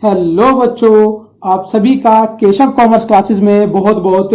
Hello बच्चों, आप सभी का केशव कॉमर्स क्लासेस में बहुत बहुत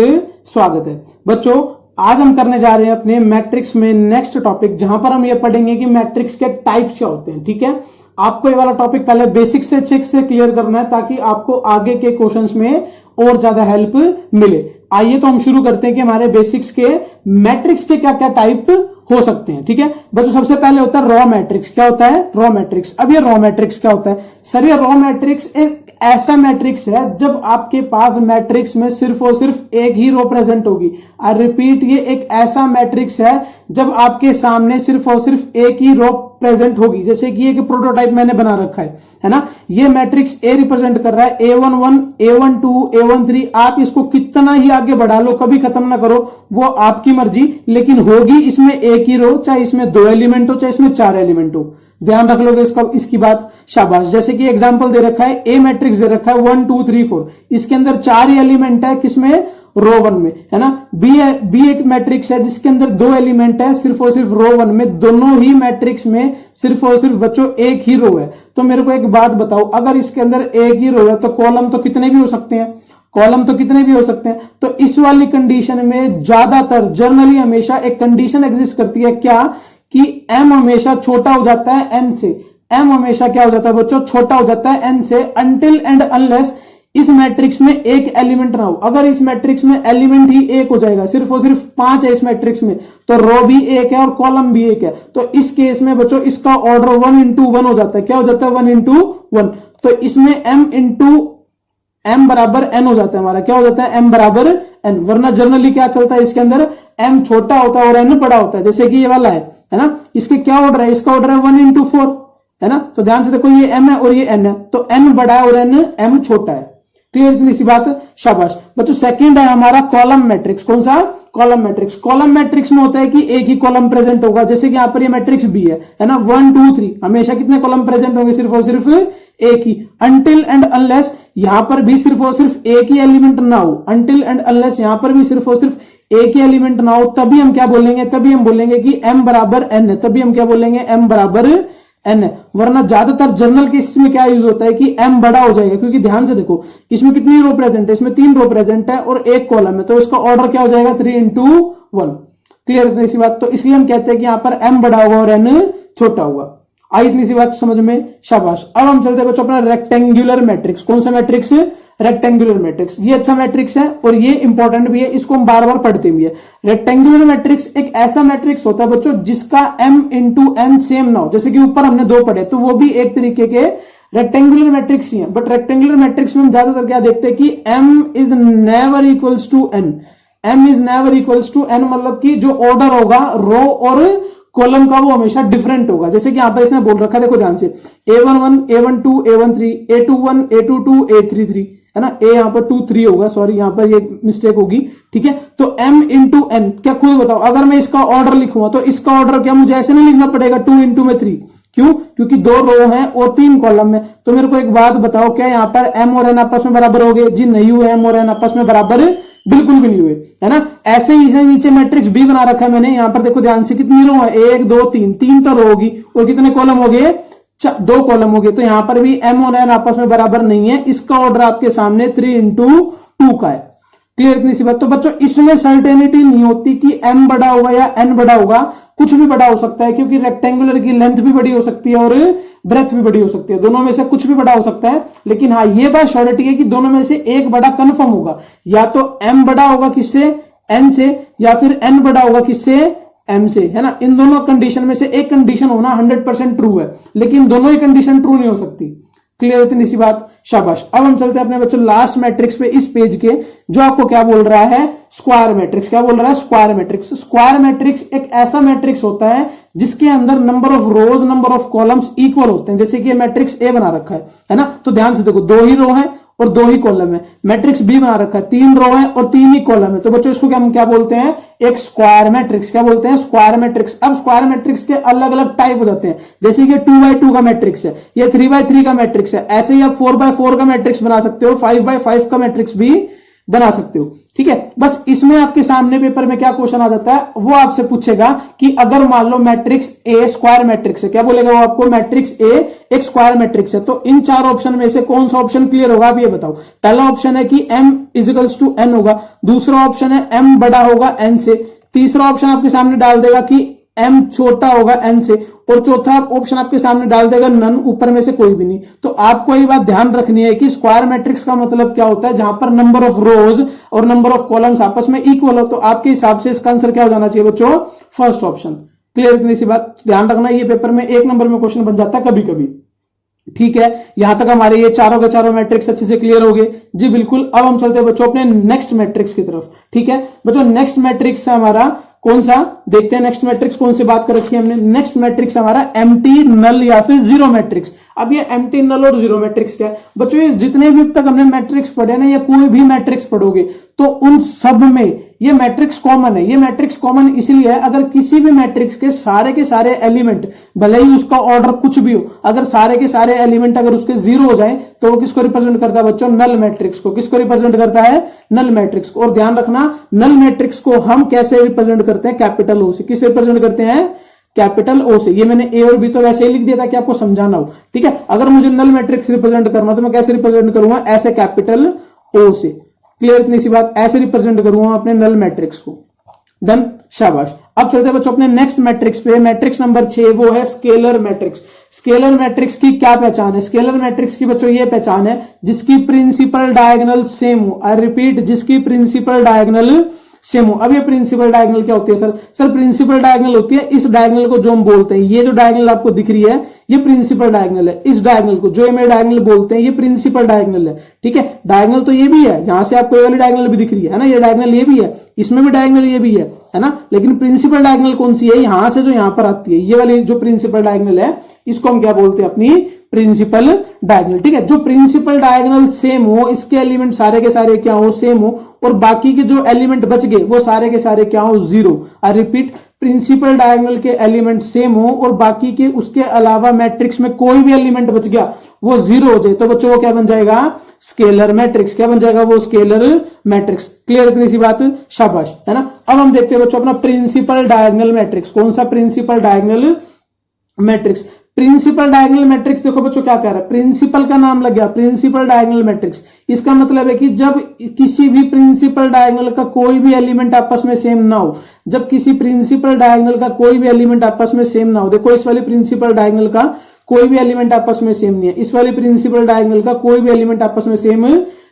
स्वागत है। बच्चों, आज हम करने जा रहे हैं अपने मैट्रिक्स में नेक्स्ट टॉपिक, जहां पर हम ये पढ़ेंगे कि मैट्रिक्स के टाइप्स क्या होते हैं। ठीक है, आपको ये वाला टॉपिक पहले बेसिक से चेक से क्लियर करना है ताकि आपको आगे के क्वेश्चंस में और ज्यादा हेल्प मिले। आइए तो हम शुरू करते हैं कि हमारे बेसिक्स के मैट्रिक्स के क्या क्या टाइप हो सकते हैं। ठीक है बच्चों, सबसे पहले होता है रॉ मैट्रिक्स। क्या होता है? Raw matrix. अब ये रॉ मैट्रिक्स क्या होता है सर? ये रॉ मैट्रिक्स एक ऐसा मैट्रिक्स है जब आपके पास मैट्रिक्स में सिर्फ और सिर्फ एक ही रो प्रेजेंट होगी। आई रिपीट, ये एक ऐसा मैट्रिक्स है जब आपके सामने सिर्फ और सिर्फ एक ही रो प्रेजेंट होगी। जैसे कि एक प्रोटोटाइप मैंने बना रखा है ना। ये मैट्रिक्स ए रिप्रेजेंट कर रहा है A11, A12, A13। आप इसको कितना ही आगे बढ़ा लो, कभी खत्म ना करो, वो आपकी मर्जी, लेकिन होगी इसमें एक ही रो, चाहे इसमें 2 एलिमेंट हो चाहे इसमें 4 एलिमेंट हो। ध्यान रख लोगे इसकी बात, शाबाश। जैसे कि एग्जांपल दे रखा है, ए मैट्रिक्स दे रखा है 1 2 3 4, इसके अंदर 4 ही एलिमेंट है, किसमें? रो 1 में, है ना। बी एक मैट्रिक्स है जिसके अंदर 2 एलिमेंट है, सिर्फ और सिर्फ रो 1 में। दोनों ही मैट्रिक्स में सिर्फ और सिर्फ बच्चों एक ही रो है। तो मेरे को एक बात बताओ, अगर इसके अंदर एक ही रो है तो कॉलम तो कितने भी हो सकते हैं? कॉलम तो कितने भी हो सकते हैं। तो इस वाली कंडीशन में ज्यादातर जनरली हमेशा एक कंडीशन एग्जिस्ट करती है, क्या? कि m हमेशा छोटा हो जाता है n से। m हमेशा क्या हो जाता है बच्चों? छोटा हो जाता है n से, until and unless इस मैट्रिक्स में एक एलिमेंट ना हो। अगर इस मैट्रिक्स में एलिमेंट ही एक हो जाएगा, सिर्फ और सिर्फ 5 है इस मैट्रिक्स में, तो रो भी एक है और कॉलम भी एक है, तो इस केस में बच्चों इसका ऑर्डर 1 into 1 हो जाता है। क्या हो जाता है? 1 into 1। तो इसमें m into m बराबर n हो जाता है हमारा। क्या हो जाता है? m बराबर n। वरना जनरली क्या चलता है इसके अंदर? m छोटा होता है और n बड़ा होता है। जैसे कि ये वाला है ना, इसके क्या ऑर्डर है? इसका ऑर्डर है 1 into 4, है ना। तो ध्यान से देखो, ये m है और ये n है, तो n बड़ा है और m छोटा है। क्लियर? इतनी सी बात, शाबाश बच्चों। सेकंड है हमारा कॉलम मैट्रिक्स। कौन सा? Column matrix. कॉलम मैट्रिक्स में होता है कि एक ही कॉलम प्रेजेंट होगा। जैसे कि यहां पर ये मैट्रिक्स बी है ना, 1 2 3, हमेशा कितने कॉलम प्रेजेंट होंगे? सिर्फ और सिर्फ एक ही। अनटिल एंड अनलेस यहां पर भी सिर्फ और सिर्फ एक ही एलिमेंट ना हो, अनटिल एंड अनलेस यहां पर भी सिर्फ और सिर्फ एक ही एलिमेंट ना हो, तभी हम क्या बोलेंगे? तभी हम बोलेंगे कि m बराबर n है। तभी हम क्या बोलेंगे? m बराबर n है। वरना ज्यादातर जनरल केसेस में क्या यूज होता है कि m बड़ा हो जाएगा, क्योंकि ध्यान से देखो इसमें कितनी रो प्रेजेंट है? इसमें 3 रो प्रेजेंट है और एक कॉलम है, तो इसका ऑर्डर क्या हो जाएगा? 3 into 1। क्लियर इतनी सी बात। तो इसलिए हम कहते हैं कि यहां पर m बड़ा होगा और n छोटा होगा। आई इतनी सी बात समझ में? शाबाश। अब हम चलते हैं बच्चों अपना रेक्टेंगुलर मैट्रिक्स। कौन सा मैट्रिक्स? Rectangular matrix. ये अच्छा मैट्रिक्स है और ये इंपॉर्टेंट भी है, इसको हम बार बार पढ़ते भी है। रेक्टेंगुलर मैट्रिक्स एक ऐसा मैट्रिक्स होता है बच्चों जिसका m into n सेम ना हो। जैसे कि ऊपर हमने 2 पढ़े, तो वो भी एक तरीके के रेक्टेंगुलर मैट्रिक्स ही है। बट रेक्टेंगुलर मैट्रिक्स में हम ज्यादातर क्या देखते हैं कि m is never equals to n। m is never equals to n मतलब कि जो ऑर्डर होगा रो और कॉलम का वो हमेशा डिफरेंट होगा। जैसे कि यहां पर इसने बोल रखा है, देखो ध्यान से, A11, A12, A13, A21, A22, A33, है ना। ए यहां पर 2 3 होगा, सॉरी यहां पर ये मिस्टेक होगी। ठीक है, तो m into n, क्या खुद बताओ, अगर मैं इसका ऑर्डर लिखूंगा तो इसका ऑर्डर क्या मुझे ऐसे नहीं लिखना पड़ेगा 2 into में 3? क्यों? क्योंकि 2 रो हैं और 3 कॉलम है। तो मेरे को एक बात बताओ, क्या यहां पर m और n आपस में बराबर हो गए? जी नहीं हुए, m और n आपस में बराबर बिल्कुल भी नहीं हुए, है ना। ऐसे ही नीचे मैट्रिक्स बी बना रखा है मैंने। यहां पर देखो ध्यान से, कितनी रो है? 1 2 3, 3 तो रो होगी और कितने कॉलम हो गए? 2 कॉलम हो गए। तो यहां पर भी m और n आपस में बराबर नहीं है। इसका ऑर्डर आपके सामने 3 into 2 का है। क्लियर इतनी सी बात। तो बच्चों इसमें सर्टेनिटी नहीं होती कि m बड़ा होगा या n बड़ा होगा, कुछ भी बड़ा हो सकता है, क्योंकि रेक्टेंगुलर की लेंथ भी बड़ी हो सकती है और ब्रेथ भी बड़ी हो सकती है। दोनों में से कुछ भी बड़ा हो सकता है, लेकिन हाँ ये बात श्योरिटी है कि दोनों में से एक बड़ा कंफर्म होगा। या तो m बड़ा होगा किससे? n से, या फिर n बड़ा होगा किससे? m से, है ना। इन दोनों कंडीशन में से एक कंडीशन होना 100% ट्रू है, लेकिन दोनों ही कंडीशन ट्रू नहीं हो सकती। क्लियर इतनी सी बात, शाबाश। अब हम चलते हैं अपने बच्चों लास्ट मैट्रिक्स पे इस पेज के, जो आपको क्या बोल रहा है? Square matrix. क्या बोल रहा है? Square matrix. स्क्वायर मैट्रिक्स एक ऐसा मैट्रिक्स होता है जिसके अंदर number of rose, number of columns equal होते हैं। जैसे कि मैट्रिक्स ए बना रखा है ना। तो ध्यान से देखो, 2 ही रो है और 2 ही कॉलम है। मैट्रिक्स बी बना रखा है, 3 रो है और 3 ही कॉलम है। तो बच्चों इसको हम क्या बोलते हैं? एक स्क्वायर मैट्रिक्स। क्या बोलते हैं? Square matrix. अब स्क्वायर मैट्रिक्स के अलग अलग टाइप हो जाते हैं। जैसे कि 2x2 का मैट्रिक्स है, ये 3x3 का मैट्रिक्स है। ऐसे ही आप 4x4 का मैट्रिक्स बना सकते हो, 5x5 का मैट्रिक्स भी बना सकते हो। ठीक है, बस इसमें आपके सामने पेपर में क्या क्वेश्चन आ जाता है, वो आपसे पूछेगा कि अगर मान लो मैट्रिक्स ए स्क्वायर मैट्रिक्स है, क्या बोलेगा वो आपको, मैट्रिक्स ए एक स्क्वायर मैट्रिक्स है, तो इन चार ऑप्शन में से कौन सा ऑप्शन क्लियर होगा, आप ये बताओ। पहला ऑप्शन है कि m इजिकल्स टू n होगा, दूसरा ऑप्शन है m बड़ा होगा n से, तीसरा ऑप्शन आपके सामने डाल देगा कि m छोटा होगा n से, और चौथा ऑप्शन आपके सामने डाल देगा नन, ऊपर में से कोई भी नहीं। तो आपको ये बात ध्यान रखनी है कि स्क्वायर मैट्रिक्स का मतलब क्या होता है, जहां पर नंबर ऑफ रोज और नंबर ऑफ कॉलम्स आपस में इक्वल हो। तो आपके हिसाब से इसका आंसर क्या हो जाना चाहिए बच्चों, फर्स्ट ऑप्शन। क्लियर, इतनी सी बात ध्यान रखना, ये पेपर में 1 नंबर में क्वेश्चन बन जाता है कभी कभी। ठीक है, यहां तक हमारे ये चारों के चारों मैट्रिक्स अच्छे से क्लियर हो गए जी, बिल्कुल। अब हम चलते हैं बच्चों अपने नेक्स्ट मैट्रिक्स की तरफ। ठीक है बच्चों, नेक्स्ट मैट्रिक्स है हमारा कौन सा, देखते हैं नेक्स्ट मैट्रिक्स कौन सी बात कर रखी है हमने। नेक्स्ट मैट्रिक्स हमारा एम्प्टी नल या फिर जीरो मैट्रिक्स। अब ये एम्प्टी नल और जीरो मैट्रिक्स क्या है बच्चों, ये जितने भी अब तक हमने मैट्रिक्स पढ़े ना, या कोई भी मैट्रिक्स पढ़ोगे तो उन सब में ये मैट्रिक्स कॉमन है। ये मैट्रिक्स कॉमन इसलिए है, अगर किसी भी मैट्रिक्स के सारे एलिमेंट, भले ही उसका ऑर्डर कुछ भी हो, अगर सारे के सारे एलिमेंट अगर उसके जीरो हो जाए तो वो किसको रिप्रेजेंट करता है बच्चों, नल मैट्रिक्स को। किसको रिप्रेजेंट करता है, नल मैट्रिक्स को। और ध्यान रखना, नल मैट्रिक्स को हम कैसे रिप्रेजेंट करते हैं, कैपिटल ओ से। किसे रिप्रेजेंट करते हैं, कैपिटल ओ से। ये मैंने ए और बी तो वैसे ही लिख दिया था कि आपको समझाना हो। ठीक है, अगर मुझे नल मैट्रिक्स रिप्रेजेंट करना तो मैं कैसे रिप्रेजेंट करूंगा, ऐसे कैपिटल ओ से। क्लियर, इतनी सी बात, ऐसे रिप्रेजेंट करूंगा अपने नल मैट्रिक्स को। डन, शाबाश। अब चलते हैं बच्चों अपने नेक्स्ट मैट्रिक्स पे। मैट्रिक्स नंबर 6 वो है स्केलर मैट्रिक्स। स्केलर मैट्रिक्स की क्या पहचान है, स्केलर मैट्रिक्स की बच्चों ये पहचान है जिसकी प्रिंसिपल डायगोनल सेम हो। आई रिपीट, जिसकी प्रिंसिपल डायगोनल सेम हो। अब ये प्रिंसिपल डायगोनल क्या होती है सर प्रिंसिपल डायगोनल होती है इस डायगोनल को जो हम बोलते हैं, ये जो डायगोनल आपको दिख रही है ये प्रिंसिपल डायगोनल है। इस डायगोनल को जो मेरे डायगोनल बोलते हैं ये प्रिंसिपल डायगोनल है। ठीक है, डायगोनल तो ये भी है, यहां से आपको ये वाली डायगोनल भी दिख रही है ना, ये डायगोनल ये भी है, इसमें भी डायगोनल ये भी है ना, लेकिन प्रिंसिपल डायगोनल कौन सी है, यहां से जो यहां पर आती है ये वाली जो प्रिंसिपल डायगोनल है, इसको हम क्या बोलते हैं, अपनी प्रिंसिपल डायगोनल। ठीक है, जो प्रिंसिपल डायगोनल सेम हो, इसके एलिमेंट सारे के सारे क्या हो, सेम हो, और बाकी के जो एलिमेंट बच गए वो सारे के सारे क्या हो, zero. I repeat, principal diagonal के एलिमेंट सेम हो और बाकी के उसके अलावा मैट्रिक्स में कोई भी एलिमेंट बच गया वो जीरो हो जाए तो बच्चों वो क्या बन जाएगा, स्केलर मैट्रिक्स। क्या बन जाएगा, वो स्केलर मैट्रिक्स। क्लियर, इतनी सी बात, शाबाश, है ना। अब हम देखते हैं बच्चों अपना प्रिंसिपल डायगोनल मैट्रिक्स। कौन सा, principal diagonal matrix. Principal diagonal matrix देखो बच्चों क्या कह रहा है, प्रिंसिपल का नाम लग गया, प्रिंसिपल डायगोनल मैट्रिक्स। इसका मतलब है कि जब किसी भी प्रिंसिपल डायगोनल का कोई भी एलिमेंट आपस में सेम ना हो, जब किसी प्रिंसिपल डायगोनल का कोई भी एलिमेंट आपस में सेम ना हो, देखो इस वाली प्रिंसिपल डायगोनल का कोई भी एलिमेंट आपस में सेम नहीं है, इस वाली प्रिंसिपल डायगोनल का कोई भी एलिमेंट आपस में सेम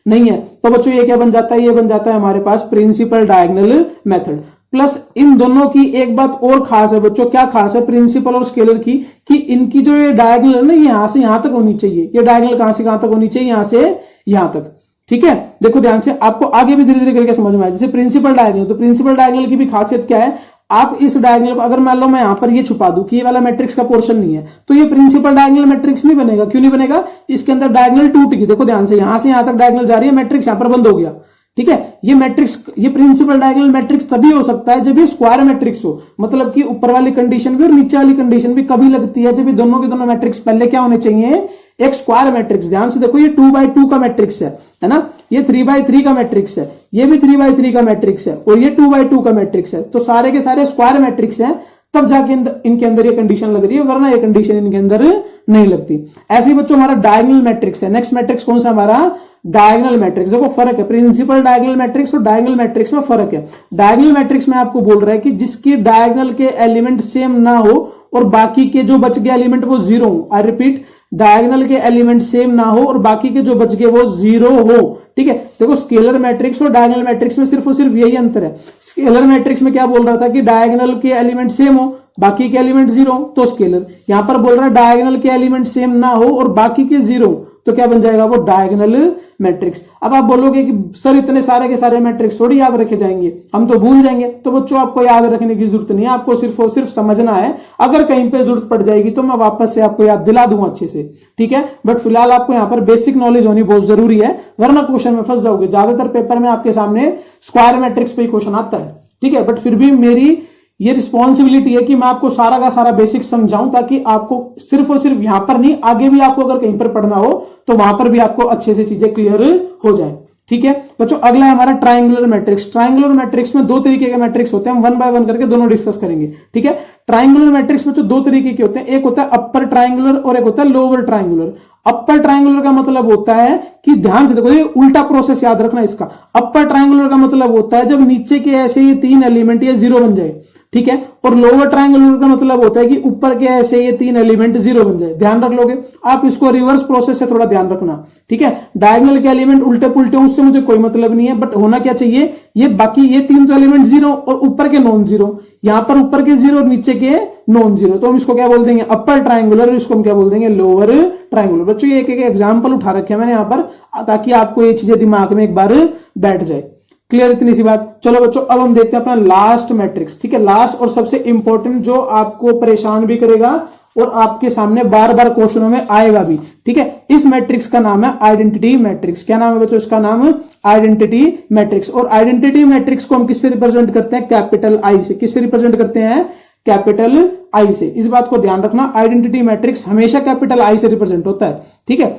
नहीं है, तो बच्चों ये क्या बन जाता है, ये बन जाता है हमारे पास प्रिंसिपल डायगोनल मेथड। प्लस इन दोनों की एक बात और खास है बच्चों, क्या खास है प्रिंसिपल और स्केलर की, कि इनकी जो ये डायगोनल है ना, ये यहां से यहां तक होनी चाहिए। ये डायगोनल कहां से कहां तक होनी चाहिए, यहां से यहां तक। ठीक है, देखो ध्यान से, आपको आगे भी धीरे धीरे करके समझ में आए। जैसे प्रिंसिपल डायगोनल, तो प्रिंसिपल डायगोनल की भी खासियत क्या है, आप इस डायगोनल को अगर मान लो मैं यहां पर ये छुपा दूं कि ये वाला मैट्रिक्स का पोर्शन नहीं है, तो ये प्रिंसिपल डायगोनल मैट्रिक्स नहीं बनेगा। क्यों नहीं बनेगा, इसके अंदर डायगोनल टूट गई। देखो ध्यान से, यहां से यहां तक डायगोनल जा रही है, मैट्रिक्स यहां पर बंद हो गया। ठीक है, ये मैट्रिक्स, ये प्रिंसिपल डायगोनल मैट्रिक्स तभी हो सकता है जब ये स्क्वायर मैट्रिक्स हो, मतलब कि ऊपर वाली कंडीशन भी और नीचे वाली कंडीशन भी कभी लगती है जब ये दोनों के दोनों मैट्रिक्स पहले क्या होने चाहिए, एक स्क्वायर मैट्रिक्स। ध्यान से देखो, ये 2x2 का मैट्रिक्स है ना, ये 3x3 का मैट्रिक्स है, ये भी 3x3 का मैट्रिक्स है, और ये 2x2 का मैट्रिक्स है, तो सारे के सारे स्क्वायर मैट्रिक्स हैं, तब जाके इनके अंदर ये कंडीशन लग रही है, वरना ये कंडीशन इनके अंदर नहीं लगती। ऐसे ही बच्चों हमारा डायगोनल मैट्रिक्स है। नेक्स्ट मैट्रिक्स कौन सा हमारा, डायगोनल मैट्रिक्स। देखो फर्क है, प्रिंसिपल डायगोनल मैट्रिक्स और डायगोनल मैट्रिक्स में फर्क है। डायगोनल मैट्रिक्स में आपको बोल रहा है कि जिसकी डायगोनल के एलिमेंट सेम ना हो और बाकी के जो बच गए एलिमेंट वो जीरो हो। आई रिपीट, डायगोनल के एलिमेंट सेम ना हो और बाकी के जो बच गए वो जीरो हो। ठीक है, देखो स्केलर मैट्रिक्स और डायगोनल मैट्रिक्स में सिर्फ और सिर्फ यही अंतर है। स्केलर मैट्रिक्स में क्या बोल रहा था कि डायगोनल के एलिमेंट सेम हो, बाकी के एलिमेंट जीरो, तो स्केलर। यहां पर बोल रहा है डायगोनल के एलिमेंट सेम ना हो और बाकी के जीरो, तो क्या बन जाएगा, वो डायगोनल मैट्रिक्स। अब आप बोलोगे कि सर इतने सारे के सारे मैट्रिक्स थोड़ी याद रखे जाएंगे, हम तो भूल जाएंगे। तो बच्चों आपको याद रखने की जरूरत नहीं है, आपको सिर्फ और सिर्फ समझना है। अगर कहीं पे जरूरत पड़ जाएगी तो मैं वापस से आपको याद दिला दूंगा अच्छे से। ठीक है, बट फिलहाल आपको यहाँ पर बेसिक नॉलेज होनी बहुत जरूरी है, वरना क्वेश्चन में फंस जाओगे। ज्यादातर पेपर में आपके सामने स्क्वायर मैट्रिक्स पे ही क्वेश्चन आता है। ठीक है, बट फिर भी मेरी ये रिस्पॉन्सिबिलिटी है कि मैं आपको सारा का सारा बेसिक समझाऊं, ताकि आपको सिर्फ और सिर्फ यहां पर नहीं, आगे भी आपको अगर कहीं पर पढ़ना हो तो वहां पर भी आपको अच्छे से चीजें क्लियर हो जाए। ठीक है बच्चों, अगला है हमारा ट्राइंगुलर मैट्रिक्स। ट्राइंगुलर मैट्रिक्स में दो तरीके के मैट्रिक्स होते हैं, हम वन बाय वन करके दोनों डिस्कस करेंगे। ठीक है, ट्राइंगुलर मैट्रिक्स में तो दो तरीके के होते हैं, एक होता है अपर ट्राइंगुलर और एक होता है लोअर ट्राइंगुलर। अपर ट्राइंगुलर का मतलब होता है कि ध्यान से देखो, ये उल्टा प्रोसेस याद रखना इसका। अपर ट्राइंगुलर का मतलब होता है जब नीचे के ऐसे ये तीन एलिमेंट ये जीरो बन जाए, ठीक है, और लोअर ट्राइंगुलर का मतलब होता है कि ऊपर के ऐसे ये तीन एलिमेंट जीरो बन जाए। ध्यान रख लोगे आप इसको, रिवर्स प्रोसेस से थोड़ा ध्यान रखना। ठीक है, डायगोनल के एलिमेंट उल्टे पुल्टे उससे मुझे कोई मतलब नहीं है, बट होना क्या चाहिए, ये बाकी ये तीन तो एलिमेंट जीरो और ऊपर के नॉन जीरो, यहां पर ऊपर के जीरो और नीचे के नॉन जीरो, तो हम इसको क्या बोल देंगे, अपर ट्राइंगुलर, इसको हम क्या बोल देंगे, लोअर ट्राइंगुलर। बच्चों ये एक एक एग्जांपल उठा रखे हैं मैंने यहां पर, ताकि आपको ये चीजें दिमाग में एक बार बैठ जाए। क्लियर इतनी सी बात। चलो बच्चों अब हम देखते हैं अपना लास्ट मैट्रिक्स। ठीक है, लास्ट और सबसे इंपॉर्टेंट, जो आपको परेशान भी करेगा और आपके सामने बार बार क्वेश्चनों में आएगा भी। ठीक है, इस मैट्रिक्स का नाम है आइडेंटिटी मैट्रिक्स। क्या नाम है बच्चों इसका नाम, आइडेंटिटी मैट्रिक्स। और आइडेंटिटी मैट्रिक्स को हम किससे रिप्रेजेंट करते हैं, कैपिटल आई से। किससे रिप्रेजेंट करते हैं, कैपिटल आई से। इस बात को ध्यान रखना, आइडेंटिटी मैट्रिक्स हमेशा कैपिटल आई से रिप्रेजेंट होता है। ठीक है,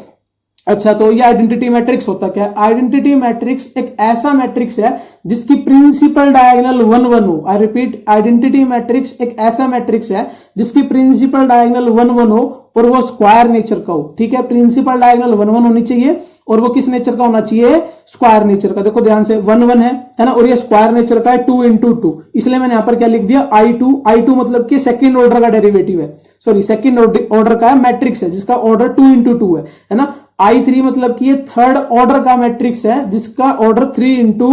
अच्छा तो ये आइडेंटिटी मैट्रिक्स होता क्या है, आइडेंटिटी मैट्रिक्स एक ऐसा मैट्रिक्स है जिसकी प्रिंसिपल डायगोनल 1 1 हो। आई रिपीट, आइडेंटिटी मैट्रिक्स एक ऐसा मैट्रिक्स है जिसकी प्रिंसिपल डायगोनल 1 1 हो और वो स्क्वायर नेचर का हो। ठीक है, प्रिंसिपल डायगोनल 1 1 होनी चाहिए और वो किस नेचर का होना चाहिए, स्क्वायर नेचर का। देखो ध्यान से 1 1 है ना, और ये स्क्वायर नेचर का है 2 into 2, इसलिए मैंने यहां पर क्या लिख दिया, I2 मतलब कि सेकंड ऑर्डर का डेरिवेटिव है, सॉरी सेकंड ऑर्डर का मैट्रिक्स है जिसका ऑर्डर 2 into 2 है ना। I3 मतलब कि ये थर्ड ऑर्डर का मैट्रिक्स है जिसका ऑर्डर 3 into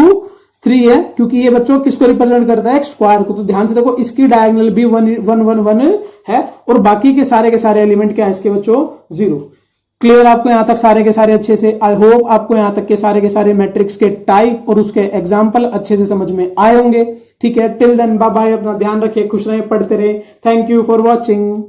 3 है, क्योंकि ये बच्चों किसको रिप्रेजेंट करता है, एक स्क्वायर को। तो ध्यान से देखो, इसकी डायगोनल भी 1 1 1 1 है और बाकी के सारे एलिमेंट क्या है इसके बच्चों, 0। क्लियर आपको यहां तक सारे के सारे अच्छे से? आई होप आपको यहां तक के सारे मैट्रिक्स के टाइप और उसके एग्जाम्पल अच्छे से समझ में आए होंगे। ठीक है, टिल देन बाय बाय, अपना ध्यान रखिए, खुश रहे, पढ़ते रहे। Thank you for watching.